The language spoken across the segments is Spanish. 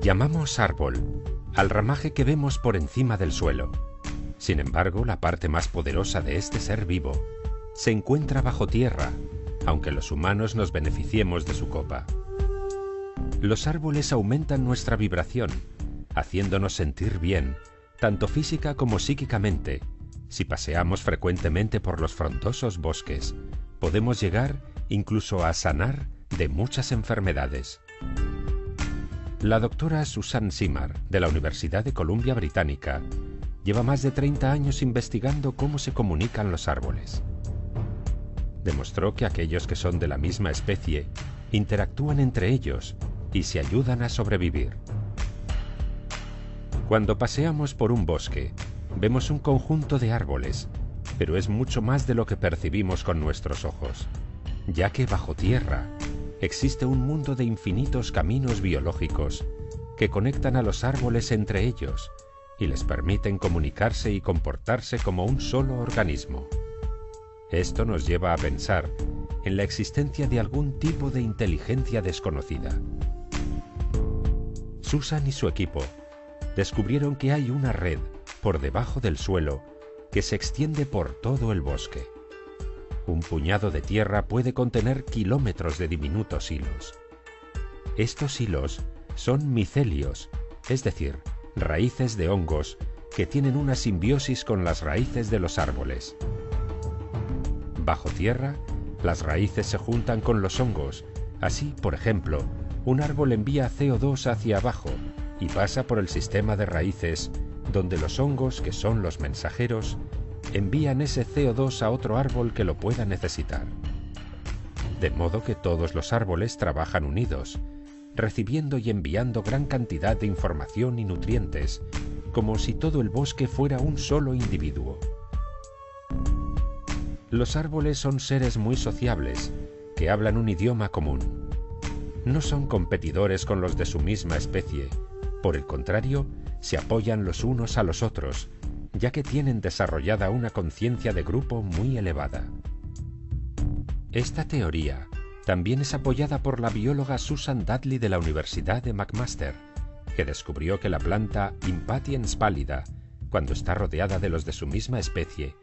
Llamamos árbol al ramaje que vemos por encima del suelo. Sin embargo, la parte más poderosa de este ser vivo se encuentra bajo tierra, aunque los humanos nos beneficiemos de su copa. Los árboles aumentan nuestra vibración, haciéndonos sentir bien, tanto física como psíquicamente. Si paseamos frecuentemente por los frondosos bosques, podemos llegar incluso a sanar de muchas enfermedades. La doctora Susan Simard, de la Universidad de Columbia Británica, lleva más de 30 años investigando cómo se comunican los árboles. Demostró que aquellos que son de la misma especie interactúan entre ellos y se ayudan a sobrevivir. Cuando paseamos por un bosque, vemos un conjunto de árboles, pero es mucho más de lo que percibimos con nuestros ojos, ya que bajo tierra existe un mundo de infinitos caminos biológicos que conectan a los árboles entre ellos y les permiten comunicarse y comportarse como un solo organismo. Esto nos lleva a pensar en la existencia de algún tipo de inteligencia desconocida. Susan y su equipo descubrieron que hay una red por debajo del suelo que se extiende por todo el bosque. Un puñado de tierra puede contener kilómetros de diminutos hilos. Estos hilos son micelios, es decir, raíces de hongos que tienen una simbiosis con las raíces de los árboles. Bajo tierra, las raíces se juntan con los hongos. Así, por ejemplo, un árbol envía CO2 hacia abajo y pasa por el sistema de raíces, donde los hongos, que son los mensajeros, envían ese CO2 a otro árbol que lo pueda necesitar. De modo que todos los árboles trabajan unidos, recibiendo y enviando gran cantidad de información y nutrientes, como si todo el bosque fuera un solo individuo. Los árboles son seres muy sociables, que hablan un idioma común. No son competidores con los de su misma especie, por el contrario, se apoyan los unos a los otros, ya que tienen desarrollada una conciencia de grupo muy elevada. Esta teoría también es apoyada por la bióloga Susan Dudley de la Universidad de McMaster, que descubrió que la planta Impatiens pallida, cuando está rodeada de los de su misma especie,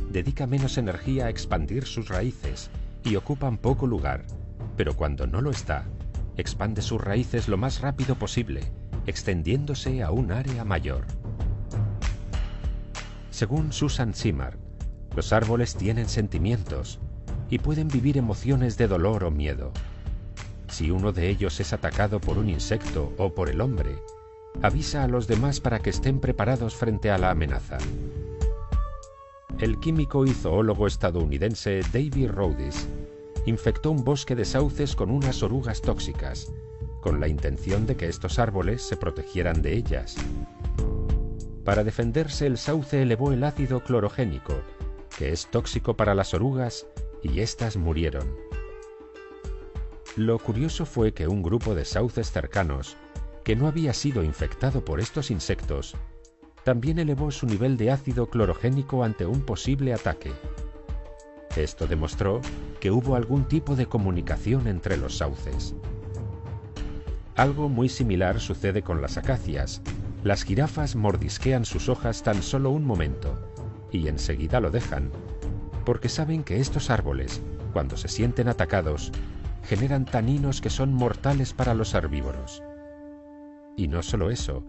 dedica menos energía a expandir sus raíces y ocupan poco lugar, pero cuando no lo está, expande sus raíces lo más rápido posible, extendiéndose a un área mayor. Según Susan Simard, los árboles tienen sentimientos y pueden vivir emociones de dolor o miedo. Si uno de ellos es atacado por un insecto o por el hombre, avisa a los demás para que estén preparados frente a la amenaza. El químico y zoólogo estadounidense David Rhodes infectó un bosque de sauces con unas orugas tóxicas, con la intención de que estos árboles se protegieran de ellas. Para defenderse, el sauce elevó el ácido clorogénico, que es tóxico para las orugas, y éstas murieron. Lo curioso fue que un grupo de sauces cercanos, que no había sido infectado por estos insectos, también elevó su nivel de ácido clorogénico ante un posible ataque. Esto demostró que hubo algún tipo de comunicación entre los sauces. Algo muy similar sucede con las acacias. Las jirafas mordisquean sus hojas tan solo un momento y enseguida lo dejan, porque saben que estos árboles, cuando se sienten atacados, generan taninos que son mortales para los herbívoros. Y no solo eso,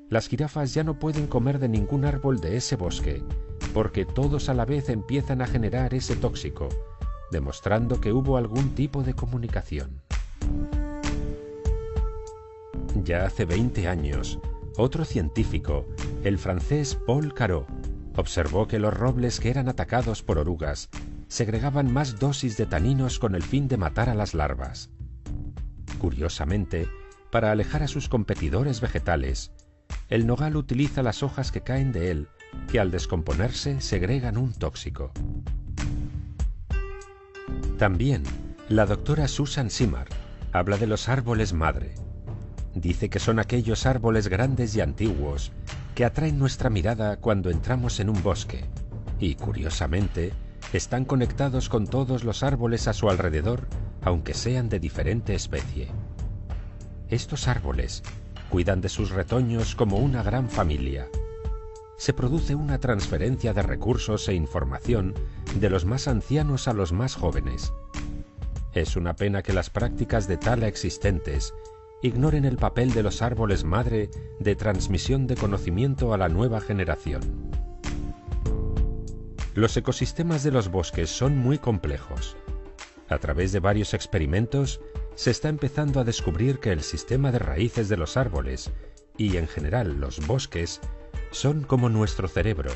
las jirafas ya no pueden comer de ningún árbol de ese bosque, porque todos a la vez empiezan a generar ese tóxico, demostrando que hubo algún tipo de comunicación. Ya hace 20 años, otro científico, el francés Paul Carot, observó que los robles que eran atacados por orugas segregaban más dosis de taninos con el fin de matar a las larvas. Curiosamente, para alejar a sus competidores vegetales, el nogal utiliza las hojas que caen de él, que al descomponerse segregan un tóxico. También, la doctora Susan Simard habla de los árboles madre. Dice que son aquellos árboles grandes y antiguos que atraen nuestra mirada cuando entramos en un bosque y, curiosamente, están conectados con todos los árboles a su alrededor, aunque sean de diferente especie. Estos árboles Cuidan de sus retoños como una gran familia. Se produce una transferencia de recursos e información de los más ancianos a los más jóvenes. Es una pena que las prácticas de tala existentes ignoren el papel de los árboles madre de transmisión de conocimiento a la nueva generación. Los ecosistemas de los bosques son muy complejos. A través de varios experimentos, se está empezando a descubrir que el sistema de raíces de los árboles, y en general los bosques, son como nuestro cerebro.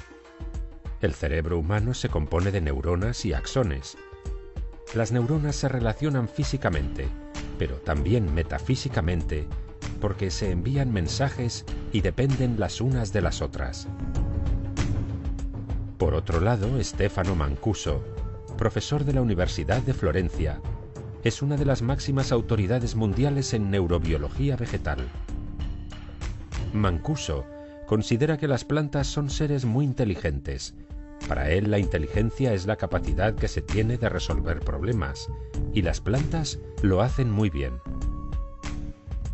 El cerebro humano se compone de neuronas y axones. Las neuronas se relacionan físicamente, pero también metafísicamente, porque se envían mensajes y dependen las unas de las otras. Por otro lado, Stefano Mancuso, profesor de la Universidad de Florencia, es una de las máximas autoridades mundiales en neurobiología vegetal. Mancuso considera que las plantas son seres muy inteligentes. Para él, la inteligencia es la capacidad que se tiene de resolver problemas, y las plantas lo hacen muy bien.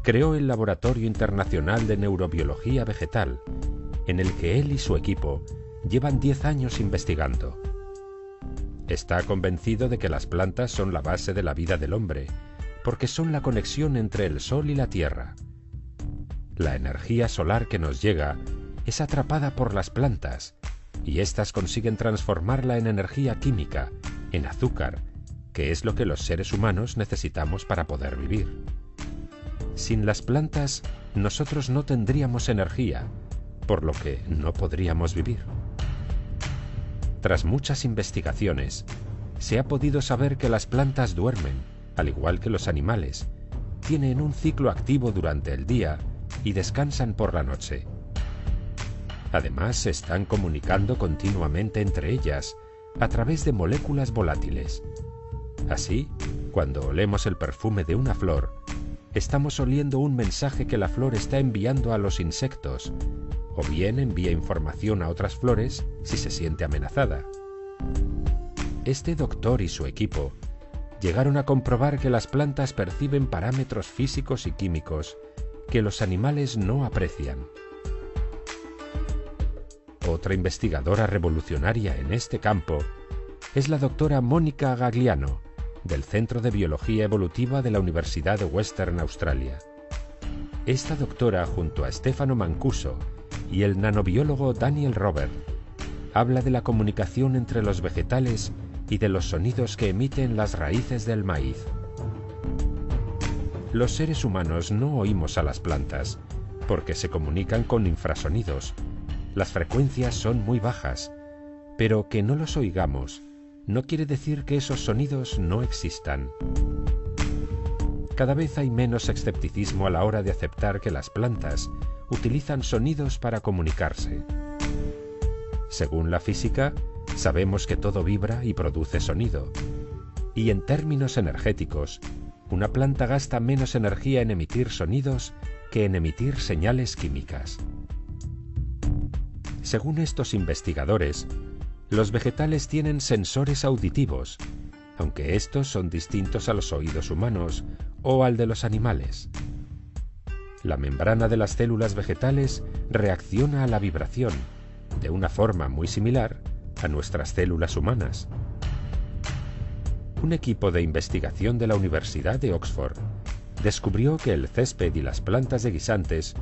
Creó el Laboratorio Internacional de Neurobiología Vegetal, en el que él y su equipo llevan 10 años investigando. Está convencido de que las plantas son la base de la vida del hombre, porque son la conexión entre el Sol y la Tierra. La energía solar que nos llega es atrapada por las plantas, y éstas consiguen transformarla en energía química, en azúcar, que es lo que los seres humanos necesitamos para poder vivir. Sin las plantas, nosotros no tendríamos energía, por lo que no podríamos vivir. Tras muchas investigaciones, se ha podido saber que las plantas duermen, al igual que los animales, tienen un ciclo activo durante el día y descansan por la noche. Además, se están comunicando continuamente entre ellas a través de moléculas volátiles. Así, cuando olemos el perfume de una flor, estamos oliendo un mensaje que la flor está enviando a los insectos, o bien envía información a otras flores si se siente amenazada. Este doctor y su equipo llegaron a comprobar que las plantas perciben parámetros físicos y químicos que los animales no aprecian. Otra investigadora revolucionaria en este campo es la doctora Mónica Gagliano, del Centro de Biología Evolutiva de la Universidad de Western Australia. Esta doctora, junto a Stefano Mancuso y el nanobiólogo Daniel Robert, habla de la comunicación entre los vegetales y de los sonidos que emiten las raíces del maíz. Los seres humanos no oímos a las plantas, porque se comunican con infrasonidos. Las frecuencias son muy bajas, pero que no los oigamos no quiere decir que esos sonidos no existan. Cada vez hay menos escepticismo a la hora de aceptar que las plantas utilizan sonidos para comunicarse. Según la física, sabemos que todo vibra y produce sonido. Y en términos energéticos, una planta gasta menos energía en emitir sonidos que en emitir señales químicas. Según estos investigadores, los vegetales tienen sensores auditivos, aunque estos son distintos a los oídos humanos o al de los animales. La membrana de las células vegetales reacciona a la vibración, de una forma muy similar a nuestras células humanas. Un equipo de investigación de la Universidad de Oxford descubrió que el césped y las plantas de guisantes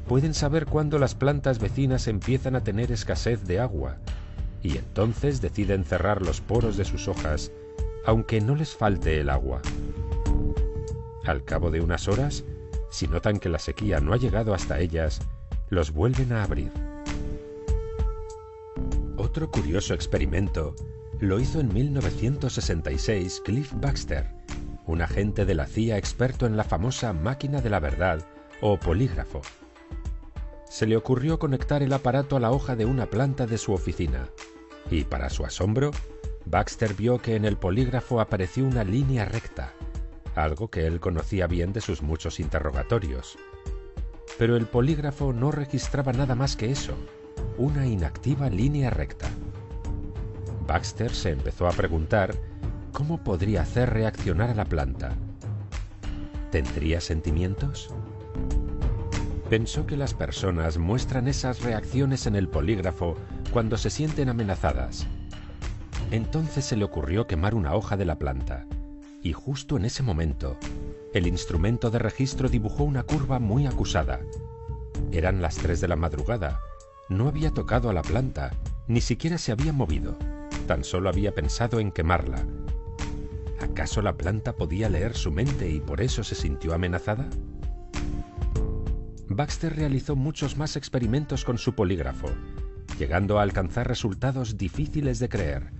pueden saber cuándo las plantas vecinas empiezan a tener escasez de agua, y entonces deciden cerrar los poros de sus hojas, aunque no les falte el agua. Al cabo de unas horas, si notan que la sequía no ha llegado hasta ellas, los vuelven a abrir. Otro curioso experimento lo hizo en 1966 Cliff Baxter, un agente de la CIA experto en la famosa máquina de la verdad o polígrafo. Se le ocurrió conectar el aparato a la hoja de una planta de su oficina, y para su asombro, Baxter vio que en el polígrafo apareció una línea recta, algo que él conocía bien de sus muchos interrogatorios. Pero el polígrafo no registraba nada más que eso, una inactiva línea recta. Baxter se empezó a preguntar cómo podría hacer reaccionar a la planta. ¿Tendría sentimientos? Pensó que las personas muestran esas reacciones en el polígrafo cuando se sienten amenazadas. Entonces se le ocurrió quemar una hoja de la planta, y justo en ese momento, el instrumento de registro dibujó una curva muy acusada. Eran las 3 de la madrugada. No había tocado a la planta, ni siquiera se había movido. Tan solo había pensado en quemarla. ¿Acaso la planta podía leer su mente y por eso se sintió amenazada? Baxter realizó muchos más experimentos con su polígrafo, llegando a alcanzar resultados difíciles de creer,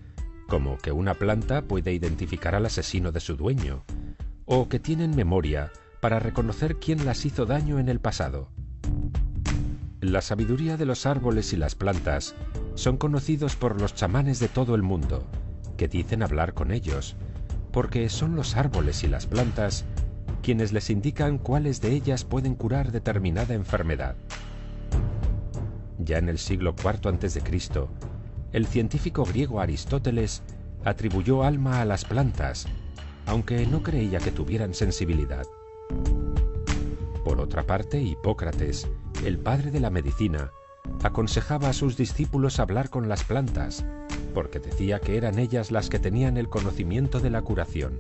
como que una planta puede identificar al asesino de su dueño, o que tienen memoria para reconocer quién las hizo daño en el pasado. La sabiduría de los árboles y las plantas son conocidos por los chamanes de todo el mundo, que dicen hablar con ellos, porque son los árboles y las plantas quienes les indican cuáles de ellas pueden curar determinada enfermedad. Ya en el siglo IV a.C., el científico griego Aristóteles atribuyó alma a las plantas, aunque no creía que tuvieran sensibilidad. Por otra parte, Hipócrates, el padre de la medicina, aconsejaba a sus discípulos hablar con las plantas, porque decía que eran ellas las que tenían el conocimiento de la curación.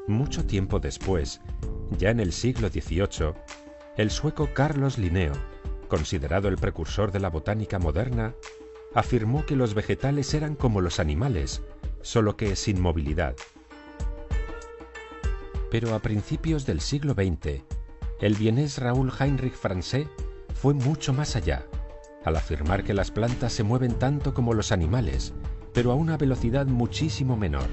Mucho tiempo después, ya en el siglo XVIII, el sueco Carlos Linneo, considerado el precursor de la botánica moderna, afirmó que los vegetales eran como los animales, solo que sin movilidad. Pero a principios del siglo XX, el vienés Raoul Heinrich Francé fue mucho más allá, al afirmar que las plantas se mueven tanto como los animales, pero a una velocidad muchísimo menor.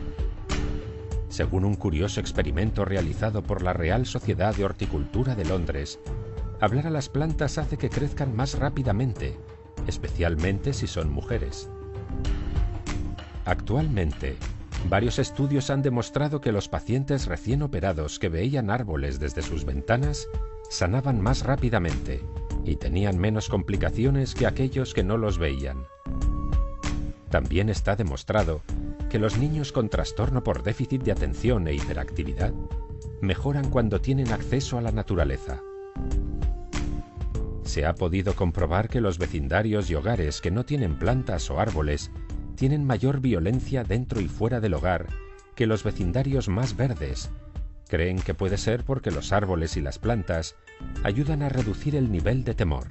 Según un curioso experimento realizado por la Real Sociedad de Horticultura de Londres, hablar a las plantas hace que crezcan más rápidamente, especialmente si son mujeres. Actualmente, varios estudios han demostrado que los pacientes recién operados que veían árboles desde sus ventanas sanaban más rápidamente y tenían menos complicaciones que aquellos que no los veían. También está demostrado que los niños con trastorno por déficit de atención e hiperactividad mejoran cuando tienen acceso a la naturaleza. Se ha podido comprobar que los vecindarios y hogares que no tienen plantas o árboles tienen mayor violencia dentro y fuera del hogar que los vecindarios más verdes. Creen que puede ser porque los árboles y las plantas ayudan a reducir el nivel de temor.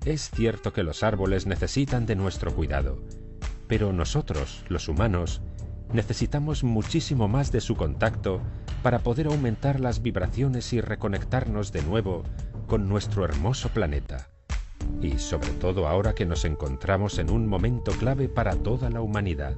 Es cierto que los árboles necesitan de nuestro cuidado, pero nosotros, los humanos, necesitamos muchísimo más de su contacto para poder aumentar las vibraciones y reconectarnos de nuevo con nuestro hermoso planeta. Y sobre todo ahora que nos encontramos en un momento clave para toda la humanidad.